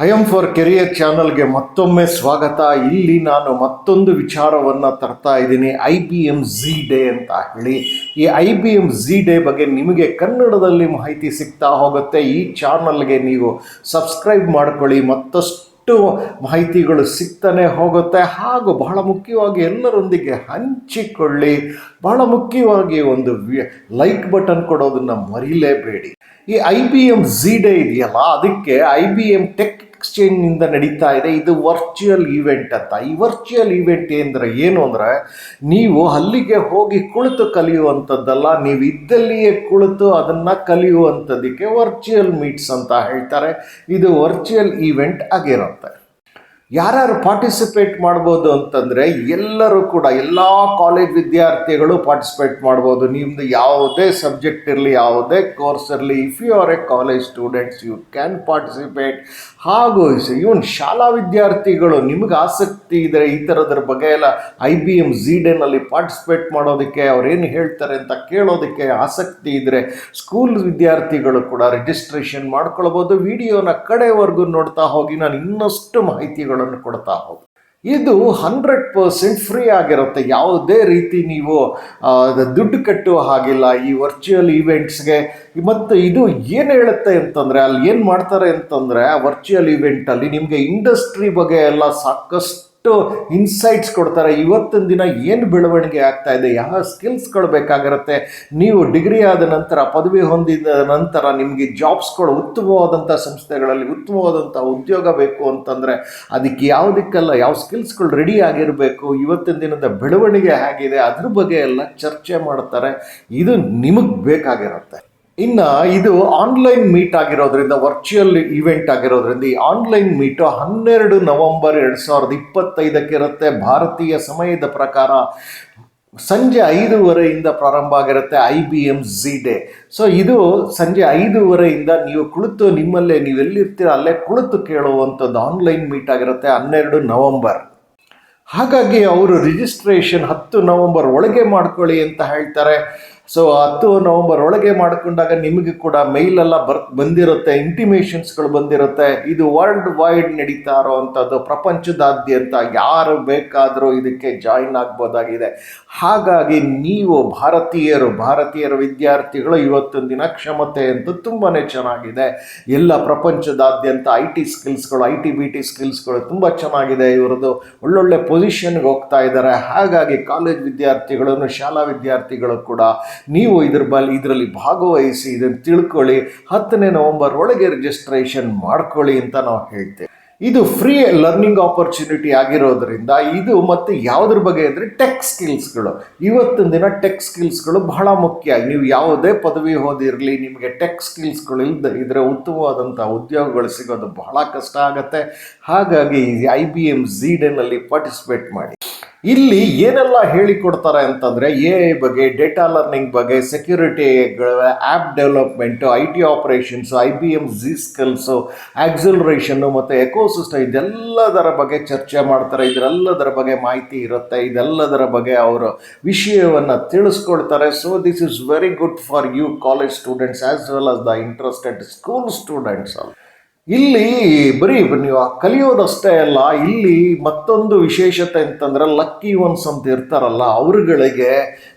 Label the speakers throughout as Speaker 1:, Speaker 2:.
Speaker 1: I M for career ಚಾನಲ್ಗೆ ಮತ್ತೊಮ್ಮೆ ಸ್ವಾಗತ. ಇಲ್ಲಿ ನಾನು ಮತ್ತೊಂದು ವಿಚಾರವನ್ನು ತರ್ತಾ ಇದ್ದೀನಿ, IBM-Z-Day ಅಂತ ಹೇಳಿ. ಈ IBM-Z-Day ಬಗ್ಗೆ ನಿಮಗೆ ಕನ್ನಡದಲ್ಲಿ ಮಾಹಿತಿ ಸಿಗ್ತಾ ಹೋಗುತ್ತೆ. ಈ ಚಾನಲ್ಗೆ ನೀವು ಸಬ್ಸ್ಕ್ರೈಬ್ ಮಾಡ್ಕೊಳ್ಳಿ, ಮತ್ತಷ್ಟು ಮಾಹಿತಿಗಳು ಸಿಗ್ತಾನೆ ಹೋಗುತ್ತೆ. ಹಾಗೂ ಬಹಳ ಮುಖ್ಯವಾಗಿ ಎಲ್ಲರೊಂದಿಗೆ ಹಂಚಿಕೊಳ್ಳಿ. ಬಹಳ ಮುಖ್ಯವಾಗಿ ಒಂದು ಲೈಕ್ ಬಟನ್ ಕೊಡೋದನ್ನು ಮರಿಲೇಬೇಡಿ. ಈ IBM-Z-Day ಇದೆಯಲ್ಲ, ಅದಕ್ಕೆ IBM ಟೆಕ್ ಎಕ್ಸ್ಚೇಂಜ್ನಿಂದ ನಡೀತಾ ಇದೆ. ಇದು ವರ್ಚುವಲ್ ಈವೆಂಟ್ ಅಂತ. ಈ ವರ್ಚುವಲ್ ಈವೆಂಟ್ ಏನು ಅಂದರೆ, ನೀವು ಅಲ್ಲಿಗೆ ಹೋಗಿ ಕುಳಿತು ಕಲಿಯುವಂಥದ್ದಲ್ಲ, ನೀವು ಇದ್ದಲ್ಲಿಯೇ ಕುಳಿತು ಅದನ್ನು ಕಲಿಯುವಂಥದ್ದಕ್ಕೆ ವರ್ಚುವಲ್ ಮೀಟ್ಸ್ ಅಂತ ಹೇಳ್ತಾರೆ. ಇದು ವರ್ಚುವಲ್ ಈವೆಂಟ್ ಆಗಿರುತ್ತೆ. ಯಾರ್ಯಾರು ಪಾರ್ಟಿಸಿಪೇಟ್ ಮಾಡ್ಬೋದು ಅಂತಂದರೆ, ಎಲ್ಲರೂ ಕೂಡ ಎಲ್ಲ ಕಾಲೇಜ್ ವಿದ್ಯಾರ್ಥಿಗಳು ಪಾರ್ಟಿಸಿಪೇಟ್ ಮಾಡ್ಬೋದು. ನಿಮ್ಮದು ಯಾವುದೇ ಸಬ್ಜೆಕ್ಟ್ ಇರಲಿ, ಯಾವುದೇ ಕೋರ್ಸ್ ಇರಲಿ, if you are a college students you can participate. ಹಾಗೂ ಇವನ್ ಶಾಲಾ ವಿದ್ಯಾರ್ಥಿಗಳು, ನಿಮಗೆ ಆಸಕ್ತಿ ಇದ್ದರೆ ಈ ಥರದ್ರ ಬಗ್ಗೆ ಎಲ್ಲ IBM-Z-Dayನಲ್ಲಿ ಪಾರ್ಟಿಸಿಪೇಟ್ ಮಾಡೋದಕ್ಕೆ, ಅವ್ರೇನು ಹೇಳ್ತಾರೆ ಅಂತ ಕೇಳೋದಕ್ಕೆ ಆಸಕ್ತಿ ಇದ್ದರೆ ಸ್ಕೂಲ್ ವಿದ್ಯಾರ್ಥಿಗಳು ಕೂಡ ರಿಜಿಸ್ಟ್ರೇಷನ್ ಮಾಡ್ಕೊಳ್ಬೋದು. ವಿಡಿಯೋನ ಕಡೆವರೆಗೂ ನೋಡ್ತಾ ಹೋಗಿ, ನಾನು ಇನ್ನಷ್ಟು ಮಾಹಿತಿಗಳನ್ನು ಕೊಡ್ತಾ ಹೋಗಿ. ಇದು 100% ಫ್ರೀ ಆಗಿರುತ್ತೆ. ಯಾವುದೇ ರೀತಿ ನೀವು ದುಡ್ಡು ಕಟ್ಟುವ ಹಾಗಿಲ್ಲ ಈ ವರ್ಚುವಲ್ ಈವೆಂಟ್ಸ್ಗೆ. ಮತ್ತು ಇದು ಏನು ಹೇಳುತ್ತೆ ಅಂತಂದರೆ, ಅಲ್ಲಿ ಏನು ಮಾಡ್ತಾರೆ ಅಂತಂದರೆ, ಆ ವರ್ಚುವಲ್ ಈವೆಂಟಲ್ಲಿ ನಿಮಗೆ ಇಂಡಸ್ಟ್ರಿ ಬಗ್ಗೆ ಎಲ್ಲ ಸಾಕಷ್ಟು ಇನ್ಸೈಟ್ಸ್ ಕೊಡ್ತಾರೆ. ಇವತ್ತಿನ ದಿನ ಏನು ಬೆಳವಣಿಗೆ ಆಗ್ತಾ ಇದೆ, ಯಾವ ಸ್ಕಿಲ್ಸ್ಗಳು ಬೇಕಾಗಿರುತ್ತೆ, ನೀವು ಡಿಗ್ರಿ ಆದ ನಂತರ, ಪದವಿ ಹೊಂದಿದ ನಂತರ ನಿಮಗೆ ಜಾಬ್ಸ್ಗಳು ಉತ್ತಮವಾದಂಥ ಸಂಸ್ಥೆಗಳಲ್ಲಿ ಉತ್ತಮವಾದಂಥ ಉದ್ಯೋಗ ಬೇಕು ಅಂತಂದರೆ ಅದಕ್ಕೆ ಯಾವುದಕ್ಕೆಲ್ಲ ಯಾವ ಸ್ಕಿಲ್ಸ್ಗಳು ರೆಡಿ ಆಗಿರಬೇಕು, ಇವತ್ತಿನ ದಿನದ ಬೆಳವಣಿಗೆ ಹೇಗಿದೆ, ಅದ್ರ ಬಗ್ಗೆ ಎಲ್ಲ ಚರ್ಚೆ ಮಾಡ್ತಾರೆ. ಇದು ನಿಮಗೆ ಬೇಕಾಗಿರುತ್ತೆ. ಇನ್ನು ಇದು ಆನ್ಲೈನ್ ಮೀಟ್ ಆಗಿರೋದ್ರಿಂದ, ವರ್ಚುವಲ್ ಈವೆಂಟ್ ಆಗಿರೋದ್ರಿಂದ, ಈ ಆನ್ಲೈನ್ ಮೀಟು 12 ನವೆಂಬರ್ 2025 ಇರುತ್ತೆ. ಭಾರತೀಯ ಸಮಯದ ಪ್ರಕಾರ ಸಂಜೆ 5:30 ಪ್ರಾರಂಭ ಆಗಿರುತ್ತೆ IBM-Z-Day. ಸೊ ಇದು ಸಂಜೆ 5:30 ನೀವು ಕುಳಿತು, ನಿಮ್ಮಲ್ಲೇ ನೀವೆಲ್ಲಿರ್ತೀರ ಅಲ್ಲೇ ಕುಳಿತು ಕೇಳುವಂಥದ್ದು ಆನ್ಲೈನ್ ಮೀಟ್ ಆಗಿರುತ್ತೆ 12 ನವೆಂಬರ್. ಹಾಗಾಗಿ ಅವರು ರಿಜಿಸ್ಟ್ರೇಷನ್ 10 ನವೆಂಬರ್ ಒಳಗೆ ಮಾಡ್ಕೊಳ್ಳಿ ಅಂತ ಹೇಳ್ತಾರೆ. ಸೊ 10 ನವೆಂಬರ್ ಒಳಗೆ ಮಾಡಿಕೊಂಡಾಗ ನಿಮಗೆ ಕೂಡ ಮೇಲೆಲ್ಲ ಬಂದಿರುತ್ತೆ, ಇಂಟಿಮೇಷನ್ಸ್ಗಳು ಬಂದಿರುತ್ತೆ. ಇದು ವರ್ಲ್ಡ್ ವೈಡ್ ನಡೀತಾ ಇರೋವಂಥದ್ದು, ಪ್ರಪಂಚದಾದ್ಯಂತ ಯಾರು ಬೇಕಾದರೂ ಇದಕ್ಕೆ ಜಾಯಿನ್ ಆಗ್ಬೋದಾಗಿದೆ. ಹಾಗಾಗಿ ನೀವು ಭಾರತೀಯರ ವಿದ್ಯಾರ್ಥಿಗಳು ಇವತ್ತಿನ ದಿನ ಕ್ಷಮತೆ ಅಂತೂ ತುಂಬಾ ಚೆನ್ನಾಗಿದೆ. ಎಲ್ಲ ಪ್ರಪಂಚದಾದ್ಯಂತ IT ಸ್ಕಿಲ್ಸ್ಗಳು, IT-BT ಸ್ಕಿಲ್ಸ್ಗಳು ತುಂಬ ಚೆನ್ನಾಗಿದೆ. ಇವರದು ಒಳ್ಳೊಳ್ಳೆ ಪೊಸಿಷನ್ಗೆ ಹೋಗ್ತಾ ಇದ್ದಾರೆ. ಹಾಗಾಗಿ ಕಾಲೇಜ್ ವಿದ್ಯಾರ್ಥಿಗಳನ್ನು, ಶಾಲಾ ವಿದ್ಯಾರ್ಥಿಗಳು ಕೂಡ ನೀವು ಇದರಲ್ಲಿ ಭಾಗವಹಿಸಿ, ಇದನ್ನು ತಿಳ್ಕೊಳ್ಳಿ. 10 ನವೆಂಬರ್ ಒಳಗೆ ರಿಜಿಸ್ಟ್ರೇಷನ್ ಮಾಡ್ಕೊಳ್ಳಿ ಅಂತ ನಾವು ಹೇಳ್ತೇವೆ. ಇದು ಫ್ರೀ ಲರ್ನಿಂಗ್ ಆಪರ್ಚುನಿಟಿ ಆಗಿರೋದ್ರಿಂದ ಇದು. ಮತ್ತು ಯಾವುದ್ರ ಬಗ್ಗೆ ಅಂದರೆ ಟೆಕ್ ಸ್ಕಿಲ್ಸ್ಗಳು. ಇವತ್ತಿನ ದಿನ ಟೆಕ್ ಸ್ಕಿಲ್ಸ್ಗಳು ಬಹಳ ಮುಖ್ಯ. ನೀವು ಯಾವುದೇ ಪದವಿ ಓದಿರಲಿ, ನಿಮಗೆ ಟೆಕ್ ಸ್ಕಿಲ್ಸ್ಗಳು ಇದ್ರೆ ಉತ್ತಮವಾದಂಥ ಉದ್ಯೋಗಗಳು ಸಿಗೋದು ಬಹಳ ಕಷ್ಟ ಆಗುತ್ತೆ. ಹಾಗಾಗಿ IBM-Z-Dayನಲ್ಲಿ ಪಾರ್ಟಿಸಿಪೇಟ್ ಮಾಡಿ. ಇಲ್ಲಿ ಏನೆಲ್ಲ ಹೇಳಿಕೊಡ್ತಾರೆ ಅಂತಂದರೆ, AI ಬಗ್ಗೆ, ಡೇಟಾ ಲರ್ನಿಂಗ್ ಬಗ್ಗೆ, security, app development, IT operations, IBM-Z skills, acceleration ಮತ್ತು ಎಕೋಸಿಸ್ಟಮ್, ಇದೆಲ್ಲದರ ಬಗ್ಗೆ ಚರ್ಚೆ ಮಾಡ್ತಾರೆ. ಇದೆಲ್ಲದರ ಬಗ್ಗೆ ಮಾಹಿತಿ ಇರುತ್ತೆ. ಇದೆಲ್ಲದರ ಬಗ್ಗೆ ಅವರು ವಿಷಯವನ್ನು ತಿಳಿಸ್ಕೊಡ್ತಾರೆ. So this is very good for you college students as well as the interested school students. ಇಲ್ಲಿ ಬರೀ ನೀವು ಕಲಿಯೋದಷ್ಟೇ ಅಲ್ಲ, ಇಲ್ಲಿ ಮತ್ತೊಂದು ವಿಶೇಷತೆ ಅಂತಂದರೆ, ಲಕ್ಕಿ ಒನ್ಸ್ ಅಂತ ಇರ್ತಾರಲ್ಲ, ಅವ್ರುಗಳಿಗೆ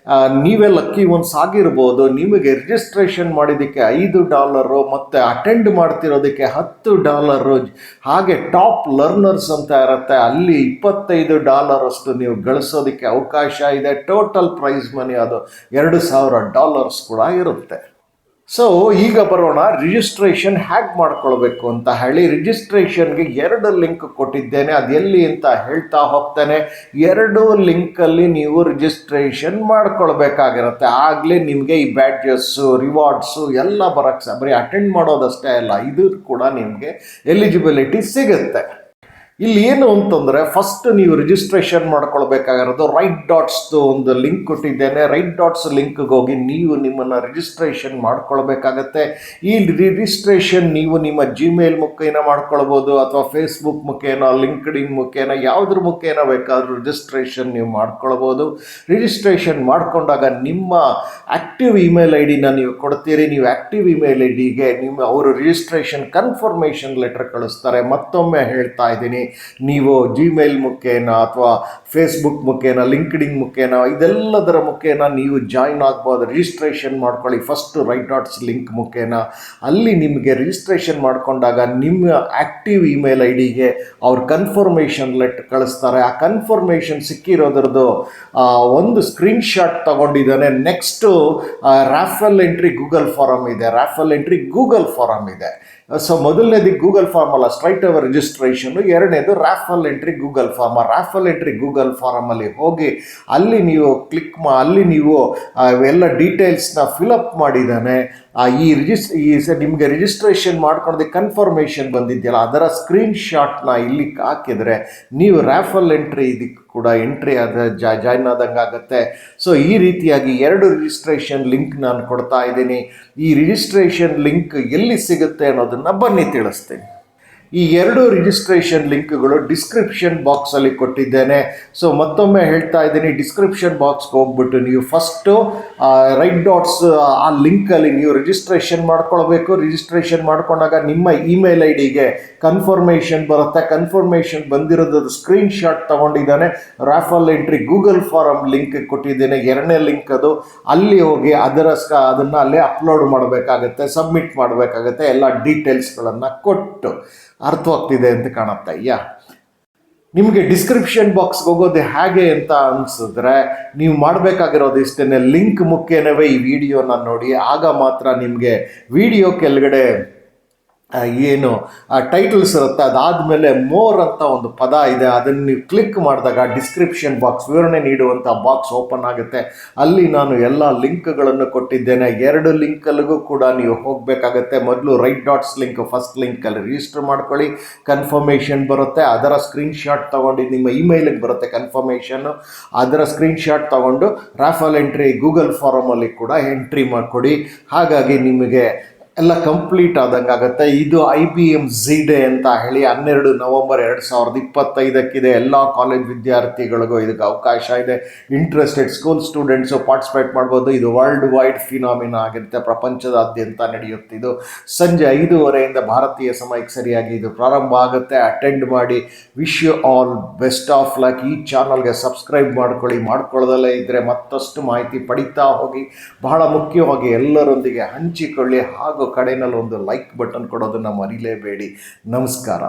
Speaker 1: ನೀವೇ ಲಕ್ಕಿ ಒನ್ಸ್ ಆಗಿರ್ಬೋದು. ನಿಮಗೆ ರಿಜಿಸ್ಟ್ರೇಷನ್ ಮಾಡಿದ್ದಕ್ಕೆ $5 ಮತ್ತು ಅಟೆಂಡ್ ಮಾಡ್ತಿರೋದಕ್ಕೆ $10. ಹಾಗೆ ಟಾಪ್ ಲರ್ನರ್ಸ್ ಅಂತ ಇರುತ್ತೆ, ಅಲ್ಲಿ $25 ಅಷ್ಟು ನೀವು ಗಳಿಸೋದಕ್ಕೆ ಅವಕಾಶ ಇದೆ. ಟೋಟಲ್ ಪ್ರೈಸ್ ಮನಿ ಅದು $2,000 ಕೂಡ ಇರುತ್ತೆ. ಸೊ ಈಗ ಬರೋಣ, ರಿಜಿಸ್ಟ್ರೇಷನ್ ಹ್ಯಾಕ್ ಮಾಡ್ಕೊಳ್ಬೇಕು ಅಂತ ಹೇಳಿ. ರಿಜಿಸ್ಟ್ರೇಷನ್ಗೆ 2 ಲಿಂಕ್ ಕೊಟ್ಟಿದ್ದೇನೆ, ಅದು ಎಲ್ಲಿ ಅಂತ ಹೇಳ್ತಾ ಹೋಗ್ತೇನೆ. 2 ಲಿಂಕಲ್ಲಿ ನೀವು ರಿಜಿಸ್ಟ್ರೇಷನ್ ಮಾಡ್ಕೊಳ್ಬೇಕಾಗಿರುತ್ತೆ. ಆಗಲೇ ನಿಮಗೆ ಈ ಬ್ಯಾಡ್ಜಸ್ಸು, ರಿವಾರ್ಡ್ಸು ಎಲ್ಲ ಬರೋಕ್ಕೆ, ಬರೀ ಅಟೆಂಡ್ ಮಾಡೋದಷ್ಟೇ ಅಲ್ಲ, ಇದು ಕೂಡ ನಿಮಗೆ ಎಲಿಜಿಬಿಲಿಟಿ ಸಿಗುತ್ತೆ. ಇಲ್ಲಿ ಏನು ಅಂತಂದರೆ ಫಸ್ಟ್ ನೀವು ರಿಜಿಸ್ಟ್ರೇಷನ್ ಮಾಡ್ಕೊಳ್ಬೇಕಾಗಿರೋದು ರೈಟ್ ಡಾಟ್ಸ್ದು ಒಂದು ಲಿಂಕ್ ಕೊಟ್ಟಿದ್ದೇನೆ. ರೈಟ್ ಡಾಟ್ಸ್ ಲಿಂಕ್ಗೆ ಹೋಗಿ ನೀವು ನಿಮ್ಮನ್ನು ರಿಜಿಸ್ಟ್ರೇಷನ್ ಮಾಡ್ಕೊಳ್ಬೇಕಾಗತ್ತೆ. ಈ ರಿಜಿಸ್ಟ್ರೇಷನ್ ನೀವು ನಿಮ್ಮ ಜಿಮೇಲ್ ಮುಖೇನ ಮಾಡ್ಕೊಳ್ಬೋದು ಅಥವಾ ಫೇಸ್ಬುಕ್ ಮುಖೇನ, ಲಿಂಕ್ಡ್ಇನ್ ಮುಖೇನ, ಯಾವುದ್ರ ಮುಖೇನ ಬೇಕಾದರೂ ರಿಜಿಸ್ಟ್ರೇಷನ್ ನೀವು ಮಾಡ್ಕೊಳ್ಬೋದು. ರಿಜಿಸ್ಟ್ರೇಷನ್ ಮಾಡಿಕೊಂಡಾಗ ನಿಮ್ಮ ಆ್ಯಕ್ಟಿವ್ ಇಮೇಲ್ ಐ ಡಿನ ನೀವು ಕೊಡ್ತೀರಿ. ನೀವು ಆ್ಯಕ್ಟಿವ್ ಇಮೇಲ್ ಐ ಡಿಗೆ ಅವರು ರಿಜಿಸ್ಟ್ರೇಷನ್ ಕನ್ಫರ್ಮೇಷನ್ ಲೆಟರ್ ಕಳಿಸ್ತಾರೆ. ಮತ್ತೊಮ್ಮೆ ಹೇಳ್ತಾ ಇದ್ದೀನಿ, ನೀವು ಜಿಮೇಲ್ ಮುಖೇನ ಅಥವಾ ಫೇಸ್ಬುಕ್ ಮುಖೇನ, ಲಿಂಕ್ಡ್ಇನ್ ಮುಖೇನ, ಇದೆಲ್ಲದರ ಮುಖೇನ ನೀವು ಜಾಯ್ನ್ ಆಗ್ಬೋದು. ರಿಜಿಸ್ಟ್ರೇಷನ್ ಮಾಡ್ಕೊಳ್ಳಿ ಫಸ್ಟು ರೈಟ್ ಡಾಟ್ಸ್ ಲಿಂಕ್ ಮುಖೇನ. ಅಲ್ಲಿ ನಿಮಗೆ ರಿಜಿಸ್ಟ್ರೇಷನ್ ಮಾಡಿಕೊಂಡಾಗ ನಿಮ್ಮ ಆ್ಯಕ್ಟಿವ್ ಇಮೇಲ್ ಐ ಡಿಗೆ ಅವ್ರು ಕನ್ಫರ್ಮೇಷನ್ ಲೆಟರ್ ಕಳಿಸ್ತಾರೆ. ಆ ಕನ್ಫರ್ಮೇಷನ್ ಸಿಕ್ಕಿರೋದ್ರದ್ದು ಒಂದು ಸ್ಕ್ರೀನ್ಶಾಟ್ ತಗೊಂಡಿದ್ದಾನೆ. Next raffle entry Google form ಇದೆ. ರಾಫೆಲ್ ಎಂಟ್ರಿ ಗೂಗಲ್ ಫಾರಮ್ ಇದೆ. ಸೊ ಮೊದಲನೇದು ಗೂಗಲ್ ಫಾರ್ಮ್ ಅಲ್ಲ, ಸ್ಟ್ರೈಟ್ ಅವರ್ ರಿಜಿಸ್ಟ್ರೇಷನ್ನು. ಎರಡನೇದು ರಾಫೆಲ್ ಎಂಟ್ರಿ ಗೂಗಲ್ ಫಾರ್ಮ್. ಆ ರಾಫೆಲ್ ಎಂಟ್ರಿ ಗೂಗಲ್ ಫಾರಮಲ್ಲಿ ಹೋಗಿ ಅಲ್ಲಿ ನೀವು ಅಲ್ಲಿ ನೀವು ಎಲ್ಲ ಡೀಟೇಲ್ಸ್ನ ಫಿಲಪ್ ಮಾಡಿದ್ದಾನೆ. ನಿಮಗೆ ರಿಜಿಸ್ಟ್ರೇಷನ್ ಮಾಡ್ಕೊಂಡೆ ಕನ್ಫರ್ಮೇಷನ್ ಬಂದಿದೆಯಲ್ಲ, ಅದರ ಸ್ಕ್ರೀನ್ಶಾಟ್ನ ಇಲ್ಲಿ ಹಾಕಿದರೆ ನೀವು ರಾಫೆಲ್ ಎಂಟ್ರಿ ಇದಕ್ಕೆ ಕೂಡ ಎಂಟ್ರಿ ಜಾಯ್ನ್ ಆದಂಗೆ ಆಗುತ್ತೆ. ಸೊ ಈ ರೀತಿಯಾಗಿ 2 ರಿಜಿಸ್ಟ್ರೇಷನ್ ಲಿಂಕ್ ನಾನು ಕೊಡ್ತಾ ಇದ್ದೀನಿ. ಈ ರಿಜಿಸ್ಟ್ರೇಷನ್ ಲಿಂಕ್ ಎಲ್ಲಿ ಸಿಗುತ್ತೆ ಅನ್ನೋದನ್ನು ಬನ್ನಿ ತಿಳಿಸ್ತೀನಿ. ಈ 2 ರಿಜಿಸ್ಟ್ರೇಷನ್ ಲಿಂಕ್ಗಳು ಡಿಸ್ಕ್ರಿಪ್ಷನ್ ಬಾಕ್ಸಲ್ಲಿ ಕೊಟ್ಟಿದ್ದೇನೆ. ಸೊ ಮತ್ತೊಮ್ಮೆ ಹೇಳ್ತಾ ಇದ್ದೀನಿ, ಡಿಸ್ಕ್ರಿಪ್ಷನ್ ಬಾಕ್ಸ್ಗೆ ಹೋಗ್ಬಿಟ್ಟು ನೀವು ಫಸ್ಟು ರೈಟ್ ಡಾಟ್ಸ್ ಆ ಲಿಂಕಲ್ಲಿ ನೀವು ರಿಜಿಸ್ಟ್ರೇಷನ್ ಮಾಡ್ಕೊಳ್ಬೇಕು. ರಿಜಿಸ್ಟ್ರೇಷನ್ ಮಾಡ್ಕೊಂಡಾಗ ನಿಮ್ಮ ಇಮೇಲ್ ಐ ಡಿಗೆ ಕನ್ಫರ್ಮೇಷನ್ ಬರುತ್ತೆ. ಕನ್ಫರ್ಮೇಷನ್ ಬಂದಿರೋದು ಸ್ಕ್ರೀನ್ಶಾಟ್ ತೊಗೊಂಡಿದ್ದಾನೆ. Raffle entry Google form link ಕೊಟ್ಟಿದ್ದೇನೆ, 2ನೇ ಲಿಂಕ್ ಅದು. ಅಲ್ಲಿ ಹೋಗಿ ಅದನ್ನು ಅಲ್ಲೇ ಅಪ್ಲೋಡ್ ಮಾಡಬೇಕಾಗತ್ತೆ, ಸಬ್ಮಿಟ್ ಮಾಡಬೇಕಾಗತ್ತೆ, ಎಲ್ಲ ಡೀಟೇಲ್ಸ್ಗಳನ್ನು ಕೊಟ್ಟು. ಅರ್ಥವಾಗ್ತಿದೆ ಅಂತ ಕಾಣುತ್ತೆ. ನಿಮಗೆ ಡಿಸ್ಕ್ರಿಪ್ಷನ್ ಬಾಕ್ಸ್ಗೆ ಹೋಗೋದು ಹೇಗೆ ಅಂತ ಅನಿಸಿದ್ರೆ ನೀವು ಮಾಡಬೇಕಾಗಿರೋದು ಇಷ್ಟೇ, ಲಿಂಕ್ ಮುಖೇನವೇ ಈ ವಿಡಿಯೋನ ನೋಡಿ. ಆಗ ಮಾತ್ರ ನಿಮಗೆ ವಿಡಿಯೋ ಕೆಳಗಡೆ ಏನು ಟೈಟಲ್ಸ್ ಇರುತ್ತೆ, ಅದಾದಮೇಲೆ ಮೋರ್ ಅಂತ ಒಂದು ಪದ ಇದೆ, ಅದನ್ನು ನೀವು ಕ್ಲಿಕ್ ಮಾಡಿದಾಗ ಡಿಸ್ಕ್ರಿಪ್ಷನ್ ಬಾಕ್ಸ್, ವಿವರಣೆ ನೀಡುವಂಥ ಬಾಕ್ಸ್ ಓಪನ್ ಆಗುತ್ತೆ. ಅಲ್ಲಿ ನಾನು ಎಲ್ಲ ಲಿಂಕ್ಗಳನ್ನು ಕೊಟ್ಟಿದ್ದೇನೆ. 2 ಲಿಂಕಲ್ಲಿಗೂ ಕೂಡ ನೀವು ಹೋಗಬೇಕಾಗತ್ತೆ. ಮೊದಲು ರೈಟ್ ಡಾಟ್ಸ್ ಲಿಂಕ್ ಫಸ್ಟ್ ಲಿಂಕಲ್ಲಿ ರಿಜಿಸ್ಟರ್ ಮಾಡ್ಕೊಳ್ಳಿ. ಕನ್ಫರ್ಮೇಷನ್ ಬರುತ್ತೆ, ಅದರ ಸ್ಕ್ರೀನ್ಶಾಟ್ ತೊಗೊಂಡು ನಿಮ್ಮ ಇಮೇಲಿಗೆ ಬರುತ್ತೆ ಕನ್ಫರ್ಮೇಷನ್ನು. ಅದರ ಸ್ಕ್ರೀನ್ಶಾಟ್ ತೊಗೊಂಡು ರಾಫೆಲ್ ಎಂಟ್ರಿ ಗೂಗಲ್ ಫಾರಮಲ್ಲಿ ಕೂಡ ಎಂಟ್ರಿ ಮಾಡಿಕೊಡಿ. ಹಾಗಾಗಿ ನಿಮಗೆ ಎಲ್ಲ ಕಂಪ್ಲೀಟ್ ಆದಂಗೆ ಆಗುತ್ತೆ. ಇದು IBM Z-Day ಅಂತ ಹೇಳಿ 12 ನವಂಬರ್ 2025 ಎಲ್ಲ ಕಾಲೇಜ್ ವಿದ್ಯಾರ್ಥಿಗಳಿಗೂ ಇದಕ್ಕೆ ಅವಕಾಶ ಇದೆ. ಇಂಟ್ರೆಸ್ಟೆಡ್ ಸ್ಕೂಲ್ ಸ್ಟೂಡೆಂಟ್ಸು ಪಾರ್ಟಿಸಿಪೇಟ್ ಮಾಡ್ಬೋದು. ಇದು ವರ್ಲ್ಡ್ ವೈಡ್ ಫಿನಾಮಿನಾ ಆಗಿರುತ್ತೆ, ಪ್ರಪಂಚದಾದ್ಯಂತ ನಡೆಯುತ್ತೆ. ಇದು ಸಂಜೆ 5:30 ಭಾರತೀಯ ಸಮಯಕ್ಕೆ ಸರಿಯಾಗಿ ಇದು ಪ್ರಾರಂಭ ಆಗುತ್ತೆ. ಅಟೆಂಡ್ ಮಾಡಿ. Wish you all best of luck. ಈ ಚಾನಲ್ಗೆ ಸಬ್ಸ್ಕ್ರೈಬ್ ಮಾಡ್ಕೊಳ್ಳಿ. ಮಾಡ್ಕೊಳ್ಳೋದಲ್ಲೇ ಇದ್ದರೆ ಮತ್ತಷ್ಟು ಮಾಹಿತಿ ಪಡಿತಾ ಹೋಗಿ. ಬಹಳ ಮುಖ್ಯವಾಗಿ ಎಲ್ಲರೊಂದಿಗೆ ಹಂಚಿಕೊಳ್ಳಿ. ಹಾಗೂ ಕಡೆಯಲ್ಲಿ ಒಂದು ಲೈಕ್ ಬಟನ್ ಕೊಡೋದನ್ನು ಮರಿಲೇಬೇಡಿ. ನಮಸ್ಕಾರ.